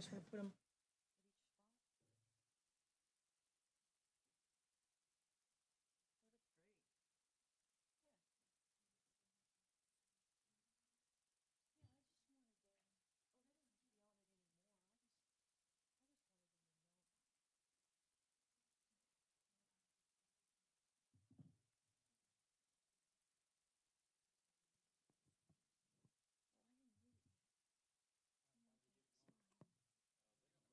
just gonna put them at each spot. They look great. Yeah. Yeah, I just wanted to. Oh, they don't have to be on it anymore. I just wanted them to know about it. Oh, I didn't read it yet. Someone can't sign.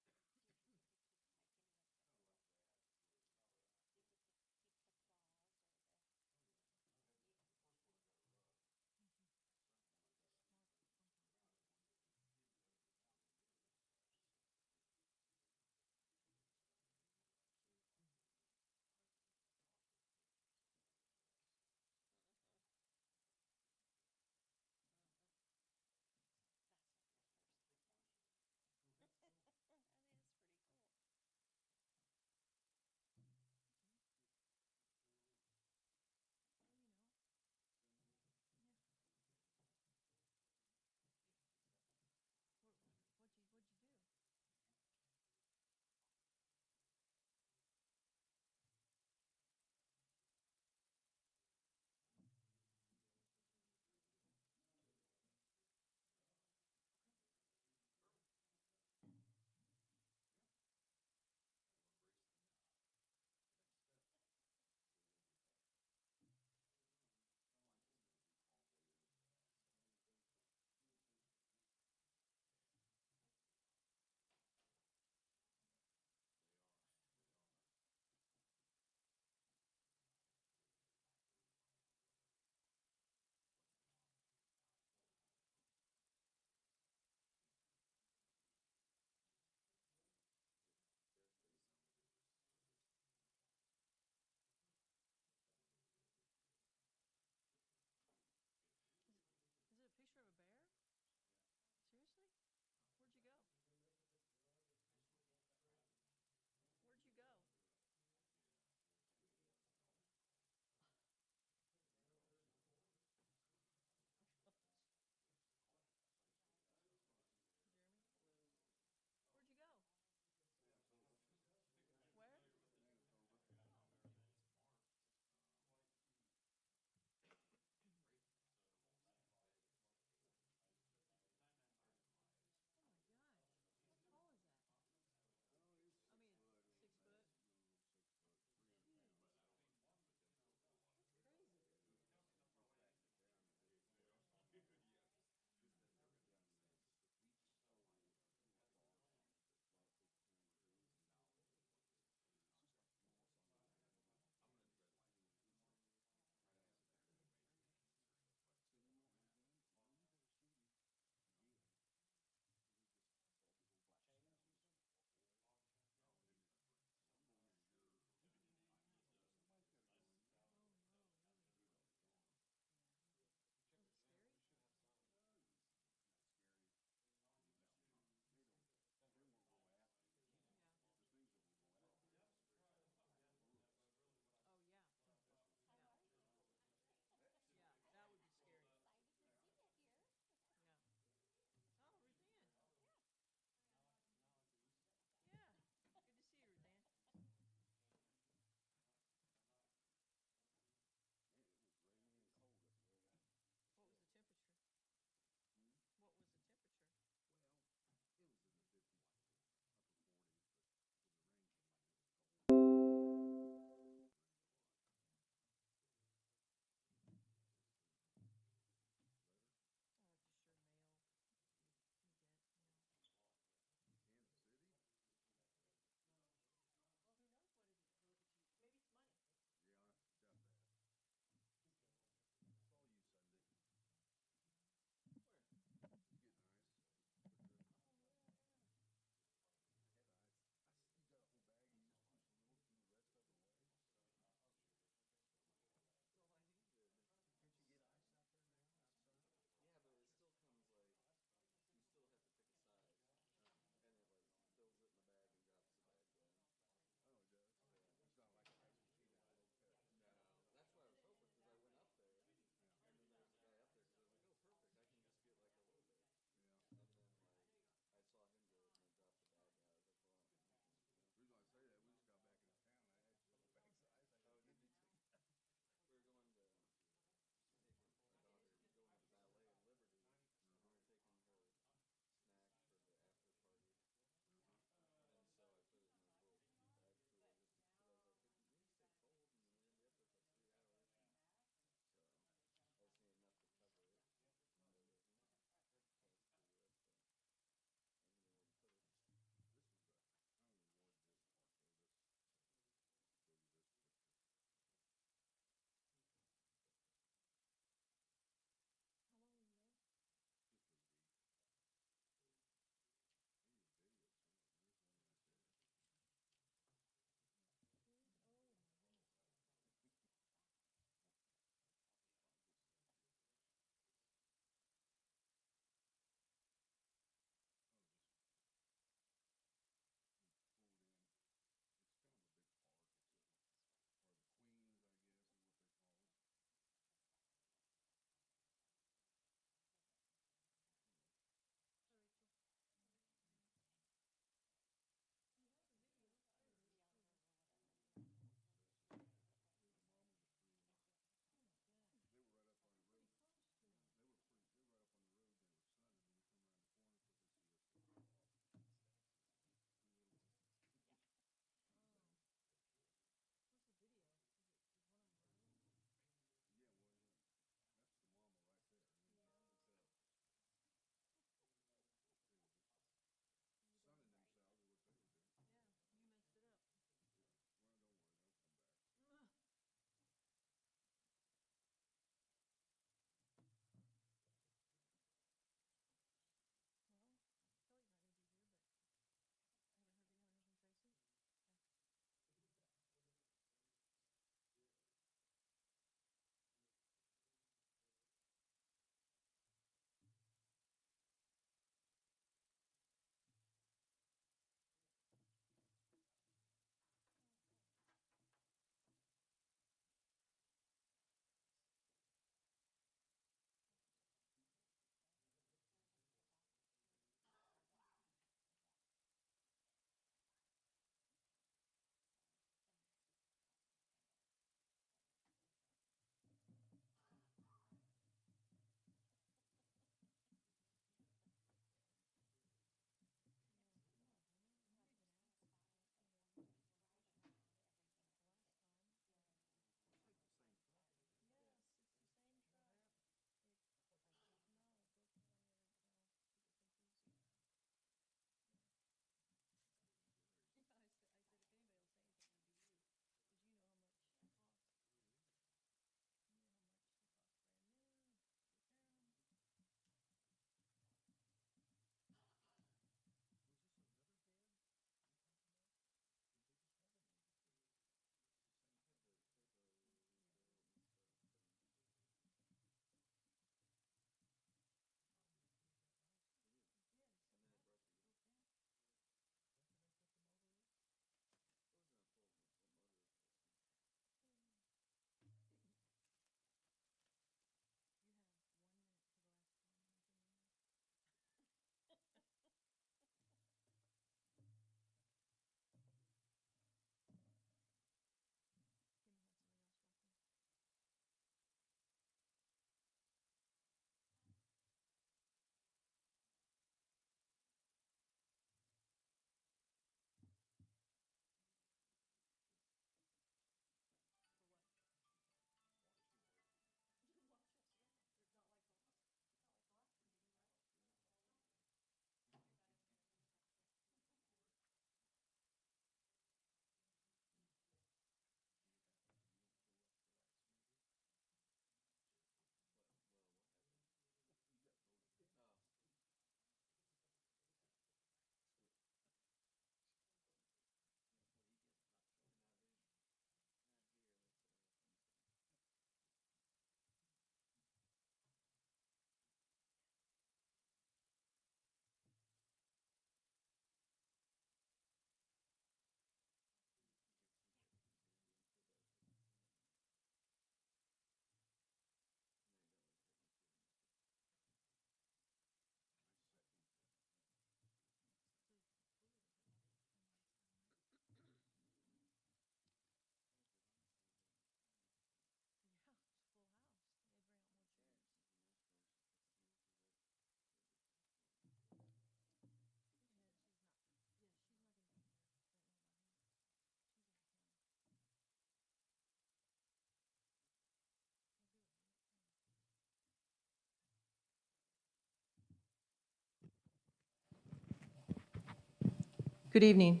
Good evening.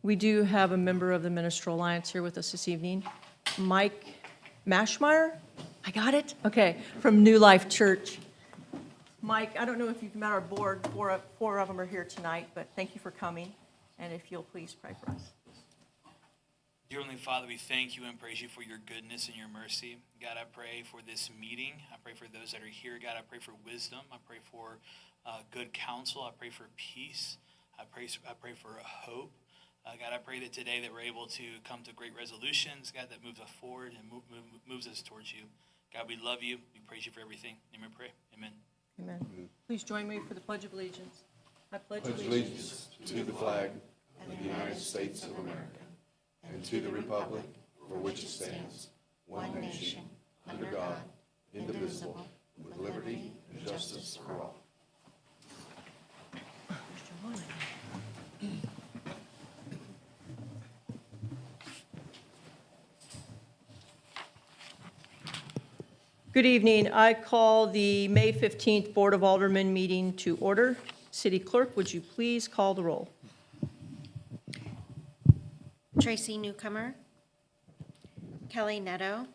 We do have a member of the Ministerial Alliance here with us this evening, Mike Mashmeyer. I got it? Okay, from New Life Church. Mike, I don't know if you've met our board. Four of them are here tonight, but thank you for coming. And if you'll please pray for us. Dear Heavenly Father, we thank you and praise you for your goodness and your mercy. God, I pray for this meeting. I pray for those that are here. God, I pray for wisdom. I pray for good counsel. I pray for peace. I pray for hope. God, I pray that today that we're able to come to great resolutions, God, that moves us forward and moves us towards you. God, we love you. We praise you for everything. Amen. Pray. Amen. Amen. Please join me for the Pledge of Allegiance. I pledge allegiance to the flag of the United States of America and to the republic for which it stands, one nation, under God, indivisible, with liberty and justice for all. Good evening. I call the May 15th Board of Aldermen meeting to order. City Clerk, would you please call the roll? Tracy Newcomer, Kelly Netto,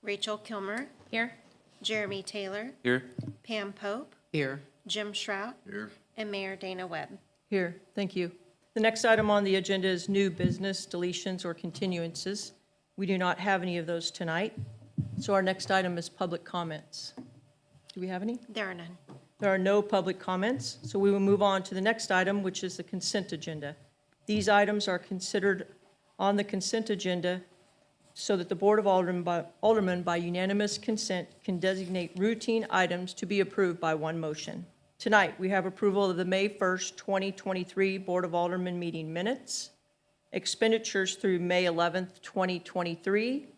Rachel Kilmer. Here. Jeremy Taylor. Here. Pam Pope. Here. Jim Shrout. Here. And Mayor Dana Webb. Here. Thank you. The next item on the agenda is new business, deletions, or continuances. We do not have any of those tonight. So our next item is public comments. Do we have any? There are none. There are no public comments, so we will move on to the next item, which is the consent agenda. These items are considered on the consent agenda so that the Board of Aldermen by unanimous consent can designate routine items to be approved by one motion. Tonight, we have approval of the May 1st, 2023 Board of Aldermen meeting minutes, expenditures through May 11th, 2023,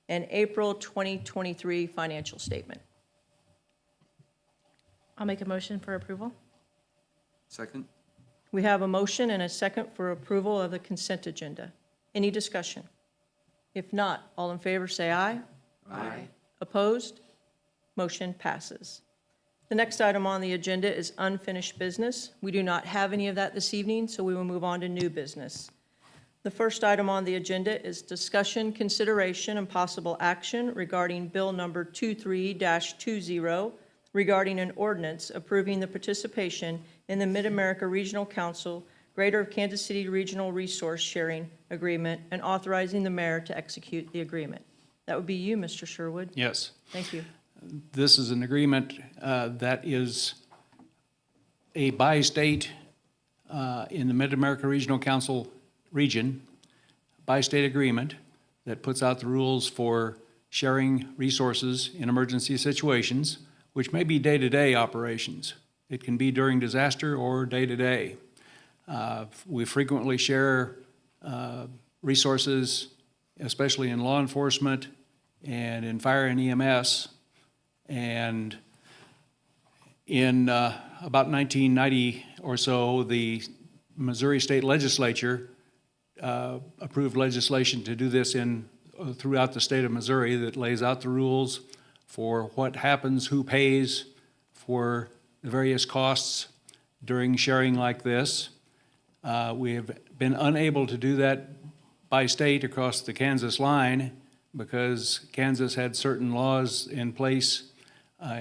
and April 2023 financial statement. I'll make a motion for approval. Second. We have a motion and a second for approval of the consent agenda. Any discussion? If not, all in favor say aye. Aye. Opposed? Motion passes. The next item on the agenda is unfinished business. We do not have any of that this evening, so we will move on to new business. The first item on the agenda is discussion, consideration, and possible action regarding Bill Number 23-20, regarding an ordinance approving the participation in the Mid-America Regional Council Greater Kansas City Regional Resource Sharing Agreement and authorizing the mayor to execute the agreement. That would be you, Mr. Sherwood. Yes. Thank you. This is an agreement that is a bi-state in the Mid-America Regional Council region, bi-state agreement that puts out the rules for sharing resources in emergency situations, which may be day-to-day operations. It can be during disaster or day-to-day. We frequently share resources, especially in law enforcement and in fire and EMS. And in about 1990 or so, the Missouri State Legislature approved legislation to do this throughout the state of Missouri that lays out the rules for what happens, who pays for the various costs during sharing like this. We have been unable to do that by state across the Kansas line because Kansas had certain laws in place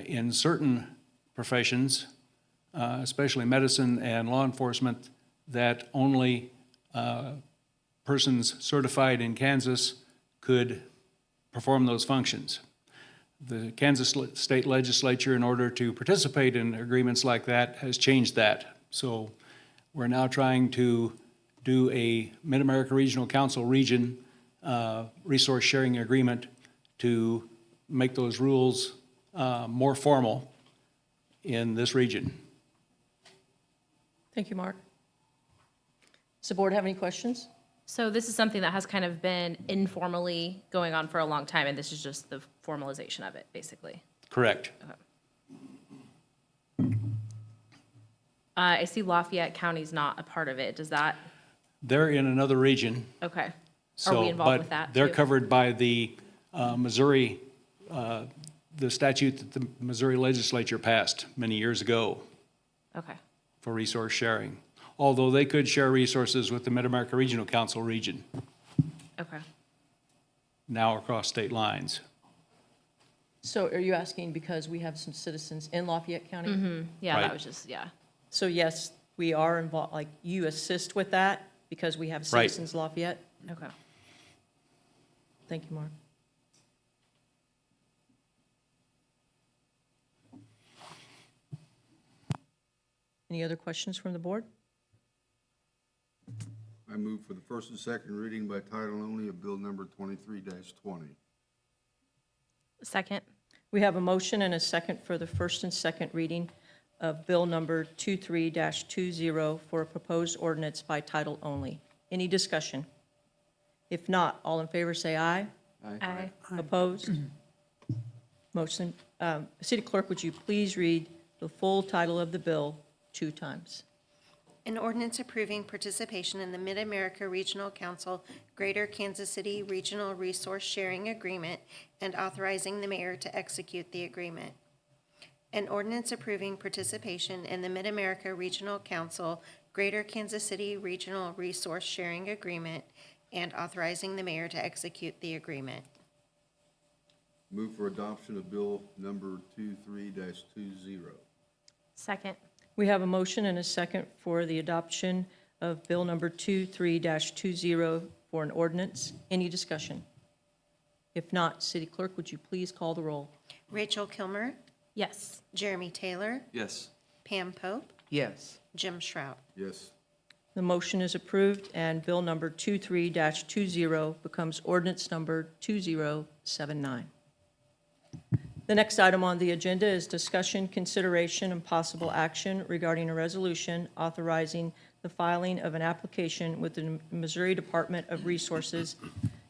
in certain professions, especially medicine and law enforcement, that only persons certified in Kansas could perform those functions. The Kansas State Legislature, in order to participate in agreements like that, has changed that. So we're now trying to do a Mid-America Regional Council region resource sharing agreement to make those rules more formal in this region. Thank you, Mark. Does the board have any questions? So this is something that has kind of been informally going on for a long time, and this is just the formalization of it, basically. Correct. Okay. I see Lafayette County's not a part of it. Does that, They're in another region. okay. Are So, we involved with but that they're too? covered by the Missouri, the statute that the Missouri legislature passed many years ago Okay. for resource sharing. although they could share resources with the Mid-America Regional Council region, Okay. now across state lines. So are you asking because we have some citizens in Lafayette County? Yeah, Right. that was just, yeah. So yes, we are involved, like, you assist with that because we have Right. citizens Lafayette? Okay. Thank you, Mark. Any other questions from the board? I move for the first and second reading by title only of bill number 23-20. Second? We have a motion and a second for the first and second reading of Bill Number 23-20 for a proposed ordinance by title only. Any discussion? If not, all in favor say aye. Aye. Opposed? Motion, City Clerk, would you please read the full title of the bill 2 times? An ordinance approving participation in the Mid-America Regional Council Greater Kansas City Regional Resource Sharing Agreement and authorizing the mayor to execute the agreement. An ordinance approving participation in the Mid-America Regional Council Greater Kansas City Regional Resource Sharing Agreement and authorizing the mayor to execute the agreement. Move for adoption of bill number 23-20. Second? We have a motion and a second for the adoption of Bill Number 23-20 for an ordinance. Any discussion? If not, City Clerk, would you please call the roll? Rachel Kilmer, Yes. Jeremy Taylor, Yes. Pam Pope, Yes. Jim Shrout. Yes. The motion is approved, and Bill Number 23-20 becomes ordinance number 2079. The next item on the agenda is discussion, consideration, and possible action regarding a resolution authorizing the filing of an application with the Missouri Department of Resources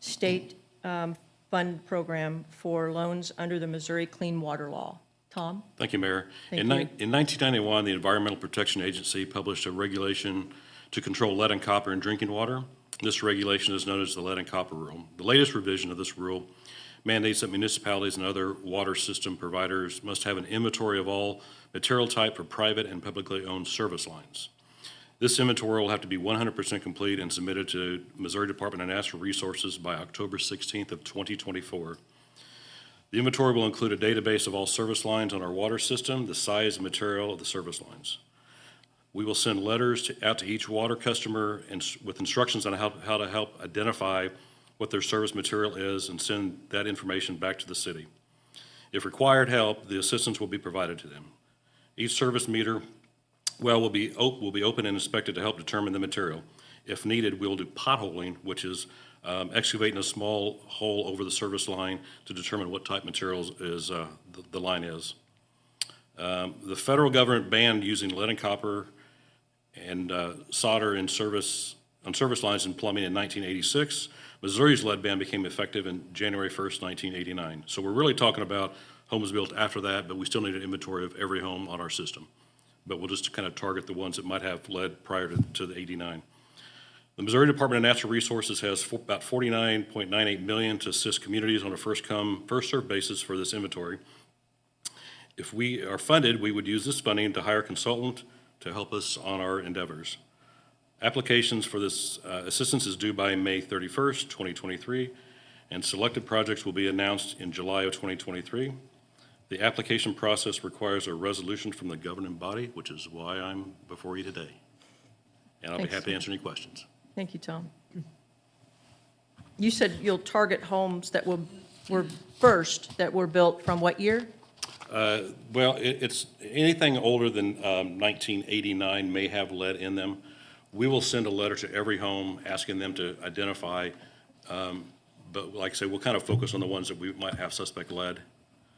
State Fund Program for loans under the Missouri Clean Water Law. Tom? Thank you, Mayor. Thank In you. in 1991, the Environmental Protection Agency published a regulation to control lead and copper in drinking water. This regulation is known as the Lead and Copper Rule. The latest revision of this rule mandates that municipalities and other water system providers must have an inventory of all material type for private and publicly owned service lines. This inventory will have to be 100% complete and submitted to Missouri Department of Natural Resources by October 16th of 2024. The inventory will include a database of all service lines on our water system, the size and material of the service lines. We will send letters out to each water customer with instructions on how to help identify what their service material is and send that information back to the city. If required help, the assistance will be provided to them. Each service meter well will be open and inspected to help determine the material. If needed, we'll do potholing, which is excavating a small hole over the service line to determine what type materials the line is. The federal government banned using lead and copper and solder on service lines and plumbing in 1986. Missouri's lead ban became effective in January 1st, 1989. So we're really talking about homes built after that, but we still need an inventory of every home on our system. But we'll just kind of target the ones that might have lead prior to the 89. The Missouri Department of Natural Resources has about $49.98 million to assist communities on a first-come, first-served basis for this inventory. If we are funded, we would use this funding to hire a consultant to help us on our endeavors. Applications for this assistance is due by May 31st, 2023, and selected projects will be announced in July of 2023. The application process requires a resolution from the governing body, which is why I'm before you today. And I'll be Thanks, happy to sir. answer any questions. Thank you, Tom. You said you'll target homes that were that were built from what year? Well, it's anything older than 1989 may have lead in them. We will send a letter to every home asking them to identify, but like I say, we'll kind of focus on the ones that we might have suspect lead.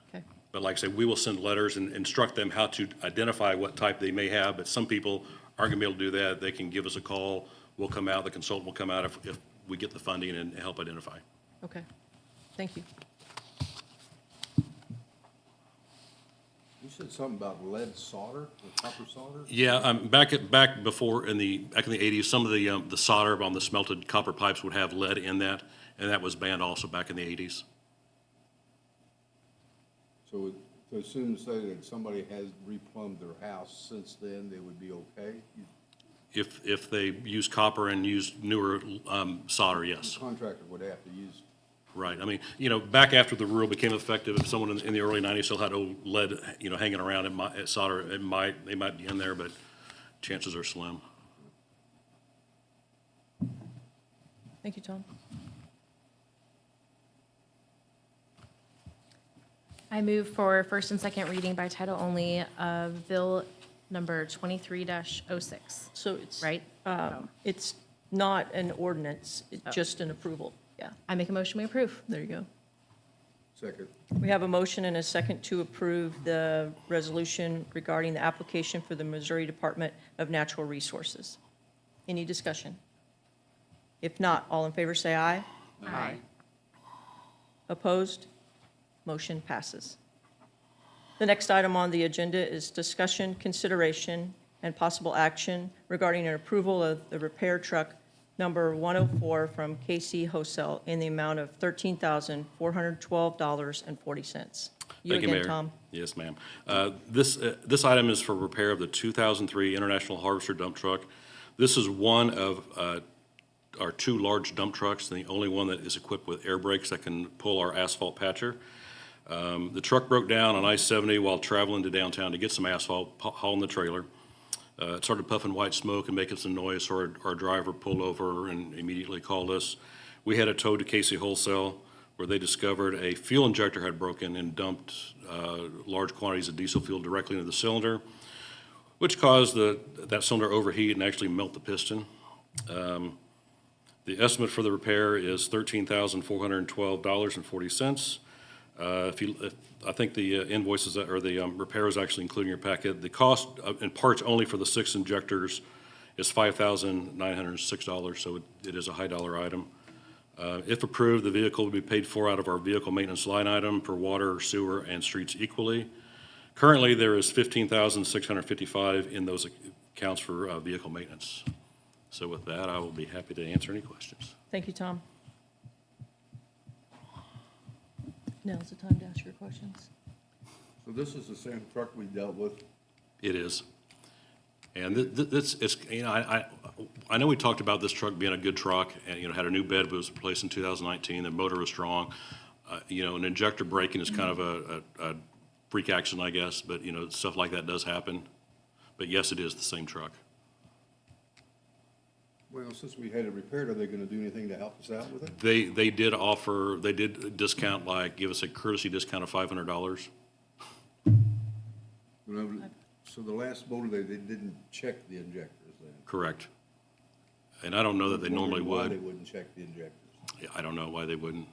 Okay. But like I say, we will send letters and instruct them how to identify what type they may have, but some people aren't gonna be able to do that. They can give us a call, we'll come out, the consultant will come out if we get the funding and help identify. Okay. Thank you. You said something about lead solder, or copper solder? Yeah, back before in the 80s, some of the solder on the smelted copper pipes would have lead in that, and that was banned also back in the 80s. So to assume, say that somebody has replumbed their house since then, they would be okay? If they use copper and use newer solder, yes. Contractor would have to use. Right. I mean, back after the rule became effective, if someone in the early 90s still had old lead, hanging around, solder, they might be in there, but chances are slim. Thank you, Tom. I move for first and second reading by title only of bill number 23-06. So it's. Right? It's not an ordinance, it's just an approval. Yeah, I make a motion, we approve. there you go. Second. We have a motion and a second to approve the resolution regarding the application for the Missouri Department of Natural Resources. Any discussion? If not, all in favor say aye. Aye. Opposed? Motion passes. The next item on the agenda is discussion, consideration, and possible action regarding an approval of the repair truck number 104 from KC Hosel in the amount of $13,412.40. You Thank you, again, Mayor. Tom. Yes, ma'am. This item is for repair of the 2003 International Harvester dump truck. This is one of our two large dump trucks, and the only one that is equipped with air brakes that can pull our asphalt patcher. The truck broke down on I-70 while traveling to downtown to get some asphalt, hauling the trailer. It started puffing white smoke and making some noise, so our driver pulled over and immediately called us. We had it towed to Casey Wholesale, where they discovered a fuel injector had broken and dumped large quantities of diesel fuel directly into the cylinder, which caused that cylinder overheat and actually melt the piston. The estimate for the repair is $13,412.40. I think the invoices or the repair is actually including your packet. The cost in parts only for the 6 injectors is $5,906, so it is a high dollar item. If approved, the vehicle will be paid for out of our vehicle maintenance line item for water, sewer, and streets equally. Currently, there is $15,655 in those accounts for vehicle maintenance. So with that, I will be happy to answer any questions. Thank you, Tom. Now's the time to ask your questions. So this is the same truck we dealt with? It is. And this, it's, I know we talked about this truck being a good truck, and, had a new bed, but it was replaced in 2019, the motor was strong. An injector breaking is kind of a freak accident, I guess, but, stuff like that does happen. But yes, it is the same truck. Well, since we had it repaired, are they gonna do anything to help us out with it? They did discount, give us a courtesy discount of $500. So the last motor, they didn't check the injectors then? Correct. And I don't know that they normally Why would. they wouldn't check the injectors? Yeah, I don't know why they wouldn't.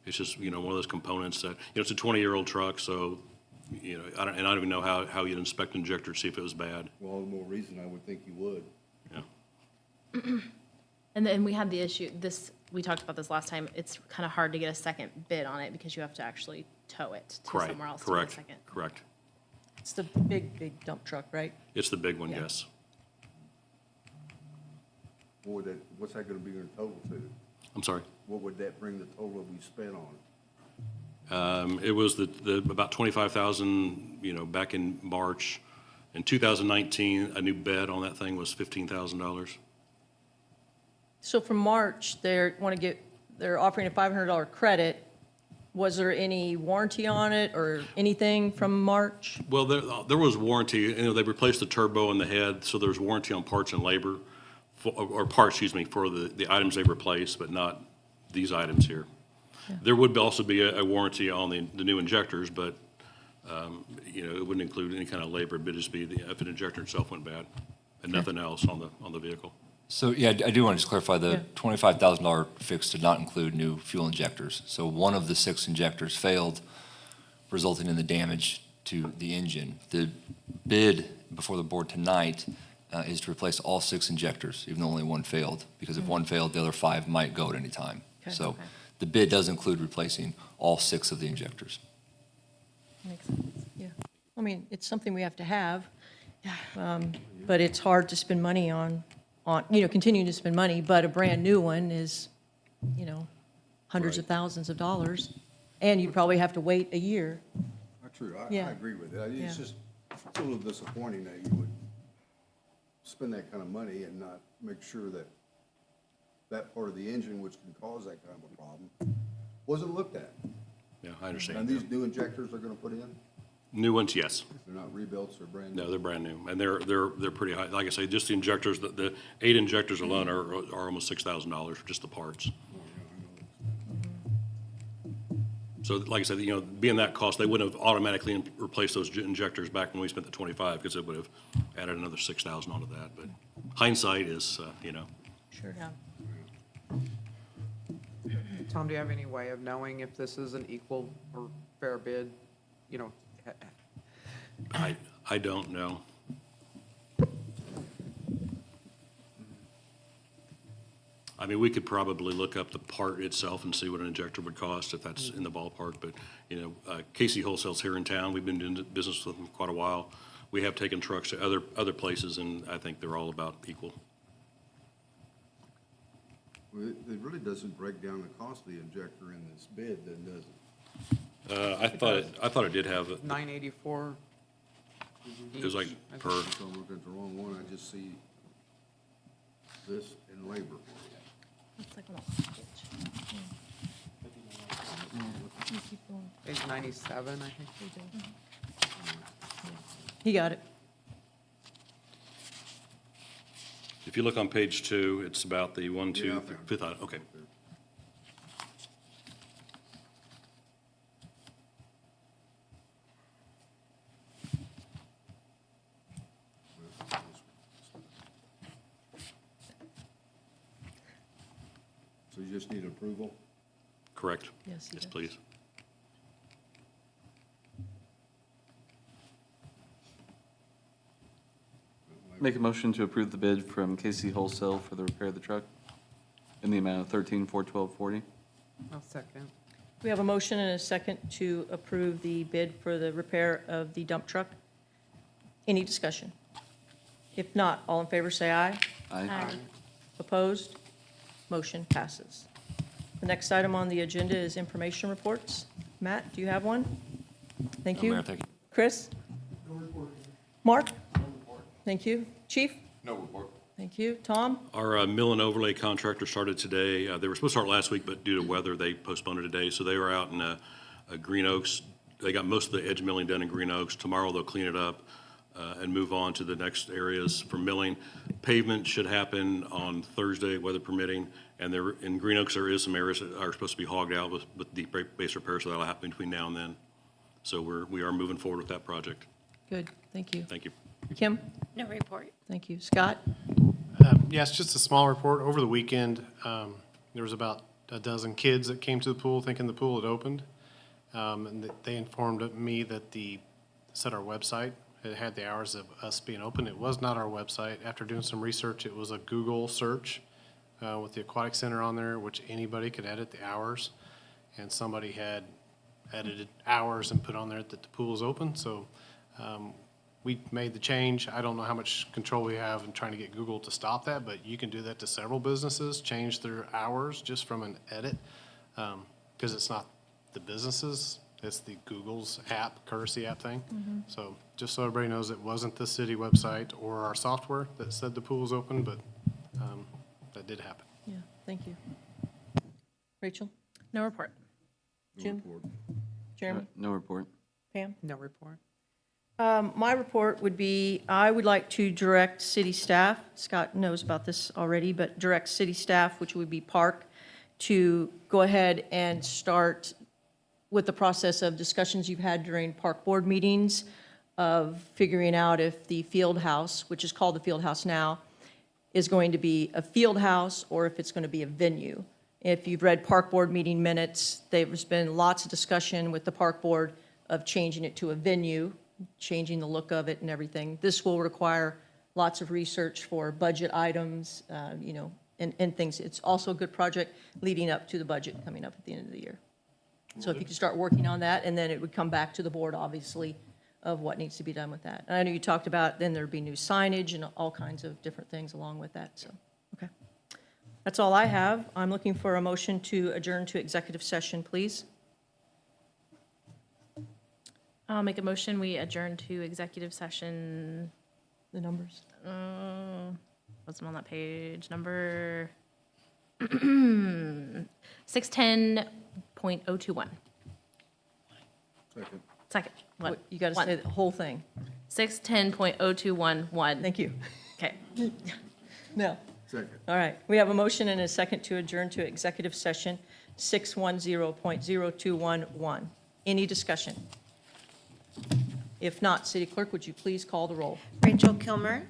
It's just, one of those components that, it's a 20-year-old truck, so, I don't even know how you'd inspect an injector to see if it was bad. Well, all the more reason I would think you would. Yeah. And then we had the issue, we talked about this last time, it's kind of hard to get a second bid on it because you have to actually tow it to Right, somewhere else to get a correct, second. correct. It's the big dump truck, right? It's the big one, Yeah. yes. What's that gonna be in total to? I'm sorry. What would that bring the total we spent on it? It was about 25,000, back in March. In 2019, a new bed on that thing was $15,000. So from March, they're offering a $500 credit. Was there any warranty on it or anything from March? Well, there was warranty, they replaced the turbo and the head, so there's warranty on parts and labor, or parts, for the items they replaced, but not these items here. There would also be a warranty on the new injectors, but, it wouldn't include any kind of labor, it'd just be if an injector itself went bad, and nothing else on the vehicle. So, yeah, I do want to just clarify, Yeah. the $25,000 fix did not include new fuel injectors. So one of the 6 injectors failed, resulting in the damage to the engine. The bid before the board tonight is to replace all 6 injectors, even though only one failed, because if one failed, the other 5 might go at any time. Okay. So Okay. the bid does include replacing all 6 of the injectors. Makes sense, yeah. I mean, it's something we have to have, but it's hard to spend money on, continuing to spend money, but a brand-new one is, hundreds of thousands of dollars, and you'd probably have to wait a year. True, I Yeah. agree with that. Yeah. It's just, it's a little disappointing that you would spend that kind of money and not make sure that that part of the engine, which can cause that kind of a problem, wasn't looked at. Yeah, I understand. And these new injectors they're gonna put in, New ones, yes. they're not rebuilds, they're brand new. No, they're brand new, and they're pretty high. Like I say, just the injectors, the 8 injectors alone are almost $6,000 for just the parts. So like I said, you know, being that cost, they wouldn't have automatically replaced those injectors back when we spent the 25, because it would have added another 6,000 onto that. But hindsight is, you know, Sure. Yeah. Tom, do you have any way of knowing if this is an equal or fair bid? You know, I don't know. I mean, we could probably look up the part itself and see what an injector would cost, if that's in the ballpark, but, you know, Casey Wholesale's here in town, we've been doing business with them quite a while. We have taken trucks to other places, and I think they're all about equal. Well, it really doesn't break down the cost of the injector in this bid, then, does it? I thought it did have, it 984. was like per, So I'm looking at the wrong one, I just see this in labor. It's like on the last page. You keep going. Page 97, I think. He got it. if you look on page 2, it's about the 1, 2, Yeah, I found it. fifth item, okay. So you just need approval? Correct? Yes, he Yes, does. please. Make a motion to approve the bid from KC Wholesale for the repair of the truck in the amount of $13,412.40. I'll second. We have a motion and a second to approve the bid for the repair of the dump truck. Any discussion? If not, all in favor say aye. Aye. Opposed? Motion passes. The next item on the agenda is information reports. Matt, do you have one? Thank No, you. Mayor, thank you. Chris? Mark? Thank you. Chief? No report. Thank you. Tom? Our mill and overlay contractor started today. They were supposed to start last week, but due to weather, they postponed it today. So they were out in Green Oaks. They got most of the edge milling done in Green Oaks. Tomorrow, they'll clean it up and move on to the next areas for milling. Pavement should happen on Thursday, weather permitting. And there, in Green Oaks, there is some areas that are supposed to be hogged out with deep base repairs, so that'll happen between now and then. So we are moving forward with that project. Good. Thank you. Thank you. Kim? No report. Thank you. Scott? Yes, just a small report. Over the weekend, there was about a dozen kids that came to the pool thinking the pool had opened. And they informed me that our website, it had the hours of us being open. It was not our website. After doing some research, it was a Google search with the aquatic center on there, which anybody could edit the hours. And somebody had edited hours and put on there that the pool is open. So we made the change. I don't know how much control we have in trying to get Google to stop that, but you can do that to several businesses, change their hours just from an edit. Because it's not the businesses, it's the Google's app, courtesy app thing. So just so everybody knows, it wasn't the city website or our software that said the pool was open, but that did happen. Yeah, thank you. Rachel? No report. Jim? Jeremy? No report. Pam? No report. My report would be, I would like to direct city staff, Scott knows about this already, but direct city staff, which would be Park, to go ahead and start with the process of discussions you've had during Park Board meetings of figuring out if the field house, which is called the field house now, is going to be a field house or if it's going to be a venue. If you've read Park Board meeting minutes, there's been lots of discussion with the Park Board of changing it to a venue, changing the look of it and everything. This will require lots of research for budget items, and things. It's also a good project leading up to the budget coming up at the end of the year. So if you could start working on that, and then it would come back to the board, obviously, of what needs to be done with that. And I know you talked about then there'd be new signage and all kinds of different things along with that, so, okay. That's all I have. I'm looking for a motion to adjourn to executive session, please. I'll make a motion, we adjourn to executive session the numbers. Wasn't on that page, number 610.021. Second. Second, what? You got to say the whole thing. 610.0211. Thank you. Okay. No. Second. All right. We have a motion and a second to adjourn to executive session 610.0211. Any discussion? If not, City Clerk, would you please call the roll? Rachel Kilmer,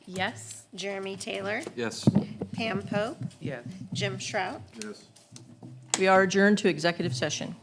Yes? Jeremy Taylor, Yes. Pam Pope, Yes. Jim Shrout. Yes. We are adjourned to executive session.